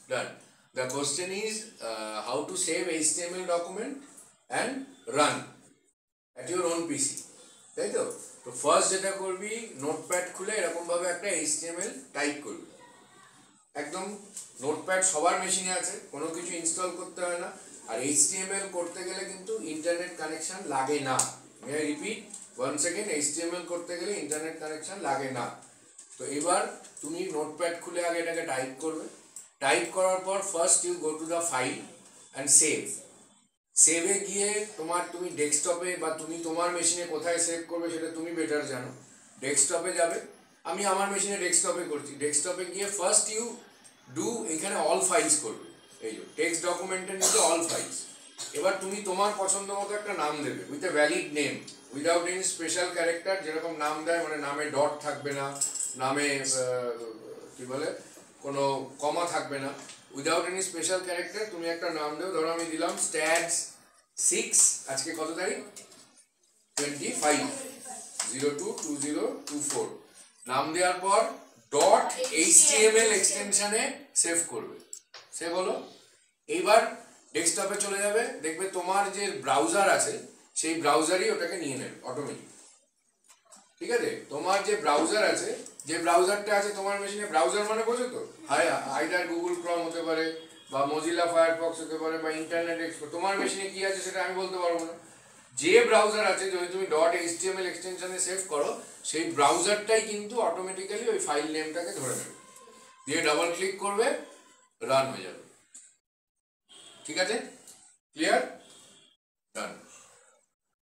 Done. The question is how to save HTML document and run at your own PC. তাই তো? তো first যেটা করবি, notepad খুলে এরকম ভাবে একটা HTML টাইপ করবি। একদম নোটপ্যাড সবার মেশিনে আছে, কোনো কিছু ইনস্টল করতে হয় না। আর HTML করতে গেলে কিন্তু ইন্টারনেট কানেকশন লাগে না। আমি রিপিট ওয়ান্স এগেন, HTML করতে গেলে ইন্টারনেট কানেকশন লাগে না। তো এবার তুমি নোটপ্যাড খুলে আগে এটাকে টাইপ করবে। টাইপ করার পর first you go to the file and save. সেভে গিয়ে তুমি ডেস্কটপে বা তুমি তোমার মেশিনে কোথায় সেভ করবে সেটা তুমি বেটার জানো। ডেস্কটপে যাবে, আমি আমার মেশিনে ডেস্কটপে করছি। ডেস্কটপে গিয়ে ফার্স্ট ইউ ডু, এখানে অল ফাইলস করবে। এই যে টেক্সট ডকুমেন্টের নিচে অল ফাইলস। এবার তুমি তোমার পছন্দ মতো একটা নাম দেবে with a valid name, without any special character. যেরকম নাম দেয়, মানে নামে ডট থাকবে না, নামে কি বলে কোনো কমা থাকবে না, উইদাউট এনি স্পেশাল ক্যারেক্টার তুমি একটা নাম দেও। ধরো আমি দিলাম stats6, আজকে কত তারিখ? 25/02/2024। নাম দেওয়ার পর .html এক্সটেনশনে সেভ করবে। সেভ হলো। এইবার ডেস্কটপে চলে যাবে, দেখবে তোমার যে ব্রাউজার আছে সেই ব্রাউজারই ওটাকে নিয়ে নেবে অটোমেটিক। ঠিক আছে? তোমার যে ব্রাউজার আছে, যে ব্রাউজারটা আছে তোমার মেশিনে, ব্রাউজার মানে বোঝো তো, আইদার গুগল ক্রম হতে পারে বা মজিলা ফায়ারফক্স হতে পারে বা ইন্টারনেট এক্সপ্লোর। তোমার মেশিনে কি আছে সেটা আমি বলতে পারবো না। যে ব্রাউজার আছে, যদি তুমি .html এক্সটেনশনে সেভ করো, সেই ব্রাউজারটাই কিন্তু অটোমেটিক্যালি ওই ফাইল নেমটাকে ধরে নেবে, দিয়ে ডাবল ক্লিক করবে, রান হয়ে যাবে। ঠিক আছে? ক্লিয়ার? ডান।